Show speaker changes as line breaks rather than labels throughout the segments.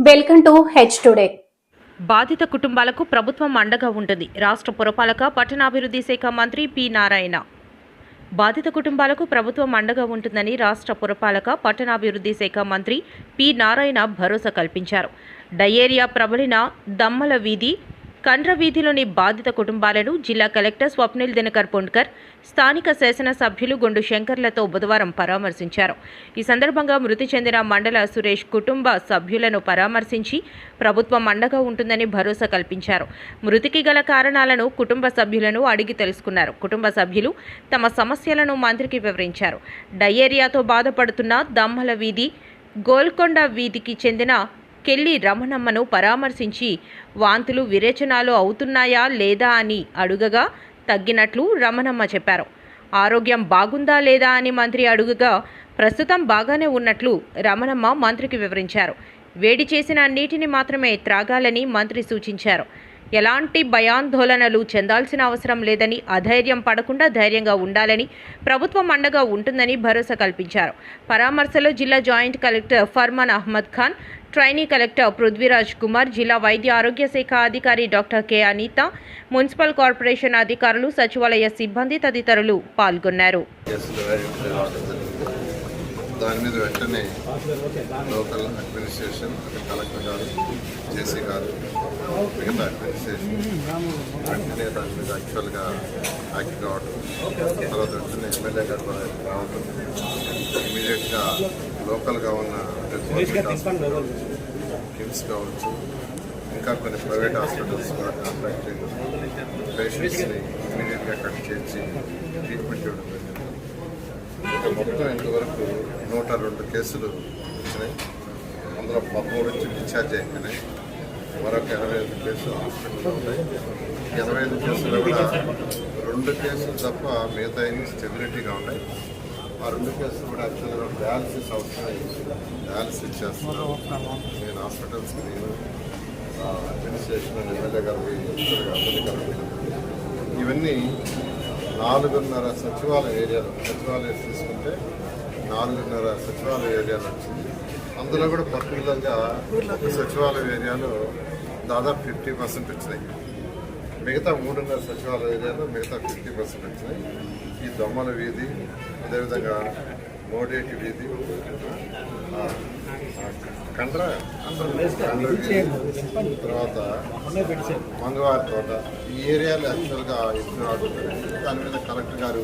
Welcome to H today.
బాధిత కుటుంబాలకు ప్రభుత్వం అండగా ఉంటుంది. రాష్ట్ర పురపాలక పట్టణాభివృద్ధి శాఖ మంత్రి పి నారాయణ. బాధిత కుటుంబాలకు ప్రభుత్వం అండగా ఉంటుందని రాష్ట్ర పురపాలక పట్టణాభివృద్ధి శాఖ మంత్రి పి నారాయణ భరోసా కల్పించారు. డయేరియా ప్రబలిన దమ్మల వీధి, కండ్ర వీధిలోని బాధిత కుటుంబాలను జిల్లా కలెక్టర్ స్వప్నిల్ దినకర్ పొండ్కర్, స్థానిక శాసనసభ్యులు గొండు శంకర్లతో బుధవారం పరామర్శించారు. ఈ సందర్భంగా మృతి చెందిన మండల సురేష్ కుటుంబ సభ్యులను పరామర్శించి ప్రభుత్వం అండగా ఉంటుందని భరోసా కల్పించారు. మృతికి గల కారణాలను కుటుంబ సభ్యులను అడిగి తెలుసుకున్నారు. కుటుంబ సభ్యులు తమ సమస్యలను మంత్రికి వివరించారు. డయేరియాతో బాధపడుతున్న దమ్మల వీధి, గోల్కొండ వీధికి చెందిన కెల్లి రమణమ్మను పరామర్శించి వాంతులు విరేచనాలు అవుతున్నాయా లేదా అని అడుగగా తగ్గినట్లు రమణమ్మ చెప్పారు. ఆరోగ్యం బాగుందా లేదా అని మంత్రి అడుగగా ప్రస్తుతం బాగానే ఉన్నట్లు రమణమ్మ మంత్రికి వివరించారు. వేడి చేసిన నీటిని మాత్రమే త్రాగాలని మంత్రి సూచించారు. ఎలాంటి భయాందోళనలు చెందాల్సిన అవసరం లేదని, అధైర్యం పడకుండా ధైర్యంగా ఉండాలని, ప్రభుత్వం అండగా ఉంటుందని భరోసా కల్పించారు. పరామర్శలో జిల్లా joint collector Farman Ahmed Khan, trainee collector Prithviraj Kumar, జిల్లా వైద్య ఆరోగ్య శాఖ అధికారి doctor K Anitha, municipal corporation అధికారులు, సచివాలయ సిబ్బంది తదితరులు పాల్గొన్నారు.
దాని మీద వెంటనే లోకల్ అడ్మినిస్ట్రేషన్, కలెక్టర్ గారు, జేసీ గారు, మిగతా అడ్మినిస్ట్రేషన్ వెంటనే దాని మీద యాక్చువల్గా యాక్ట్ కావడం, తర్వాత వెంటనే ఎమ్మెల్యే గారు రావడం, ఇమీడియట్గా లోకల్గా ఉన్న కిమ్స్ కావచ్చు, ఇంకా కొన్ని ప్రైవేట్ హాస్పిటల్స్ కూడా కాంటాక్ట్ పేషెంట్స్ని ఇమీడియట్గా కట్ చేసి ట్రీట్మెంట్ ఇవ్వడం జరిగింది. మొత్తం ఇంతవరకు 102 కేసులు వచ్చినాయి. అందులో 13 నుంచి డిశ్చార్జ్ అయిపోయినాయి. మరొక 85 కేసులు హాస్పిటల్లో ఉన్నాయి. 85 కేసులు కూడా 2 కేసులు తప్ప మిగతా స్టెబిలిటీగా ఉన్నాయి. ఆ 2 కేసులు కూడా యాక్చువల్గా డయాలసిస్ అవసరం, డయాలసిస్ చేస్తున్నాను. నేను హాస్పిటల్స్కి అడ్మినిస్ట్రేషన్ ఎమ్మెల్యే గారికి అందరికీ ఇవన్నీ 4.5 సచివాలయ ఏరియాలు, సచివాలయం తీసుకుంటే 4.5 సచివాలయ ఏరియాలు వచ్చింది. అందులో కూడా పర్టికులర్గా ఒక సచివాలయ ఏరియాలో దాదాపు 50% వచ్చినాయి. మిగతా 3.5 సచివాలయ ఏరియాలో మిగతా 50% వచ్చినాయి. ఈ దొమ్మల వీధి, అదేవిధంగా మోడేటి వీధి, తర్వాత మంగవారి తోట, ఈ ఏరియాలో యాక్చువల్గా ఎక్కువ ఆడుతుంది. దాని మీద కలెక్టర్ గారు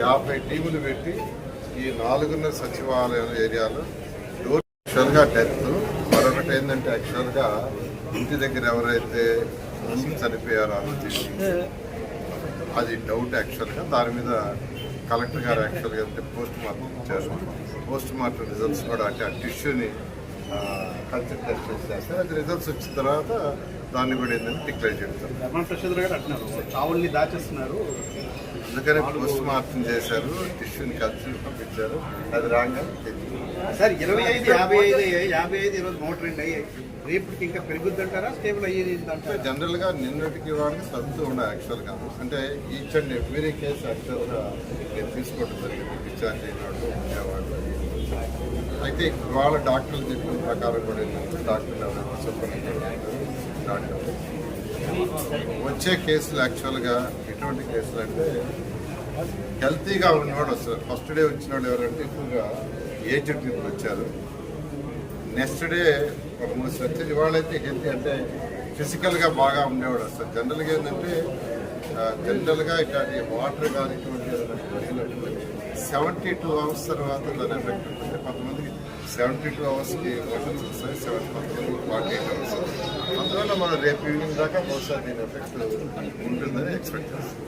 50 టీములు పెట్టి ఈ 4.5 సచివాలయం ఏరియాలో యాక్చువల్గా డెత్, మరొకటి ఏంటంటే యాక్చువల్గా ఇంటి దగ్గర ఎవరైతే చనిపోయారో అది డౌట్. యాక్చువల్గా దాని మీద కలెక్టర్ గారు యాక్చువల్గా అంటే పోస్ట్ మార్టం ఇచ్చారు. పోస్ట్ మార్టం రిజల్ట్స్ కూడా అంటే ఆ టిష్యూని కల్చర్ టెస్ట్ చేస్తే అది రిజల్ట్స్ వచ్చిన తర్వాత దాన్ని కూడా ఏంటంటే డిక్లేర్ చేస్తారు.
దాచేస్తున్నారు,
అందుకనే పోస్ట్ మార్టం చేశారు, టిష్యూని కల్చర్ పంపించారు. అది రాగా
సార్ 25, 55 ఈరోజు 102 అయ్యాయి. రేపటికి ఇంకా పెరుగుద్దంటారా, స్టేబుల్ అయ్యేది అంటే?
జనరల్గా నిన్నటికి వాడికి తగ్గుతూ ఉన్నాయి. యాక్చువల్గా అంటే ఈచ్ అండ్ ఎవ్రీ కేసు యాక్చువల్గా నేను తీసుకోవడం జరిగింది. డిశ్చార్జ్ అయినవాడు, ఉండేవాడు. అయితే వాళ్ళ డాక్టర్లు చెప్పిన ప్రకారం కూడా ఏంటంటే డాక్టర్లు ఎవరైనా డాక్టర్ వచ్చే కేసులు యాక్చువల్గా ఎటువంటి కేసులు అంటే హెల్తీగా ఉన్నవాడు వస్తారు. ఫస్ట్ డే వచ్చిన వాళ్ళు ఎవరంటే ఎక్కువగా ఏజ్డ్ పీపుల్ వచ్చారు. నెక్స్ట్ డే ఒక 3 వచ్చేది వాళ్ళైతే హెల్తీ అంటే ఫిజికల్గా బాగా ఉండేవాడు వస్తారు. జనరల్గా ఏంటంటే జనరల్గా ఇట్లాంటి వాటర్ కానీ ఇటువంటి 72 అవర్స్ తర్వాత దాని ఎఫెక్ట్ ఉంటుంది. కొంతమందికి 72 అవర్స్కి మోషన్స్ వస్తాయి, కొంతమందికి 48 అవర్స్. అందువల్ల మనం రేపు ఈవినింగ్ దాకా బహుశా దీని ఎఫెక్ట్ ఉంటుందని ఎక్స్పెక్ట్ చేస్తాం.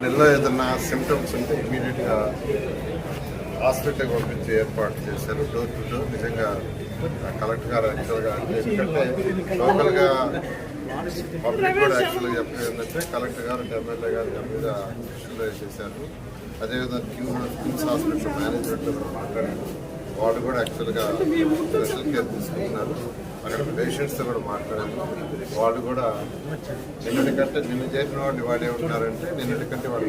నెలలో ఏదన్నా సిమ్టమ్స్ ఉంటే ఇమీడియట్గా హాస్పిటల్కి పంపించి ఏర్పాటు చేశారు. డోర్ టు డోర్ నిజంగా కలెక్టర్ గారు యాక్చువల్గా ఎందుకంటే లోకల్గా పబ్లిక్ కూడా యాక్చువల్గా చెప్పేది ఏంటంటే కలెక్టర్ గారు, ఎమ్మెల్యే గారు దాని మీద విషువలైజ్ చేశారు. అదేవిధంగా కిమ్స్ హాస్పిటల్ మేనేజ్మెంట్ మాట్లాడారు. వాళ్ళు కూడా యాక్చువల్గా స్పెషల్ కేర్ తీసుకుంటున్నారు. అక్కడ పేషెంట్స్తో కూడా మాట్లాడారు. వాళ్ళు కూడా నిన్న చేరిన వాళ్ళు వాళ్ళే ఉంటారంటే నిన్నటికంటే వాళ్ళు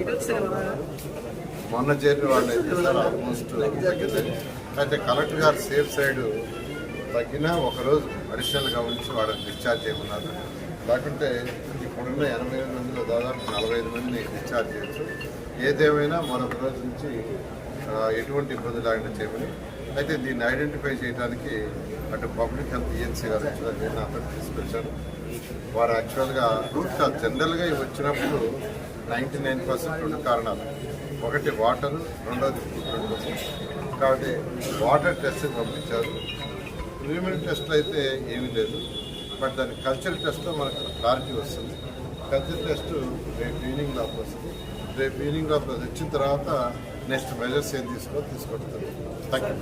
మొన్న చేరిన వాళ్ళు అయితే సార్ ఆల్మోస్ట్ తగ్గిందని. అయితే కలెక్టర్ గారు సేఫ్ సైడ్ తగ్గినా ఒకరోజు అడిషనల్గా ఉంచి వాళ్ళని డిశ్చార్జ్ చేయమన్నారు. లేకుంటే ఇప్పుడున్న 88 మందిలో దాదాపు 45 మందిని డిశ్చార్జ్ చేయొచ్చు. ఏదేమైనా మరొక రోజు నుంచి ఎటువంటి ఇబ్బంది లేకుండా చేయమని. అయితే దీన్ని ఐడెంటిఫై చేయడానికి అటు పబ్లిక్ హెల్త్ ఏజెన్సీ గారు యాక్చువల్గా నేను అక్కడ తీసుకొచ్చాను. వారు యాక్చువల్గా రూట్ కాదు, జనరల్గా ఇవి వచ్చినప్పుడు 99% 2 కారణాలు. ఒకటి వాటర్, రెండోది ఫుడ్. కాబట్టి వాటర్ టెస్ట్ పంపించారు. ప్రిలిమినరీ టెస్ట్లు అయితే ఏమీ లేదు, బట్ దాని కల్చర్ టెస్ట్లో మనకు క్లారిటీ వస్తుంది. కల్చర్ టెస్ట్ రేపు ఈవినింగ్ లోపల వస్తుంది. రేపు ఈవినింగ్ లోపల వచ్చిన తర్వాత నెక్స్ట్ మెజర్స్ ఏం తీసుకుంటారు. Thank you.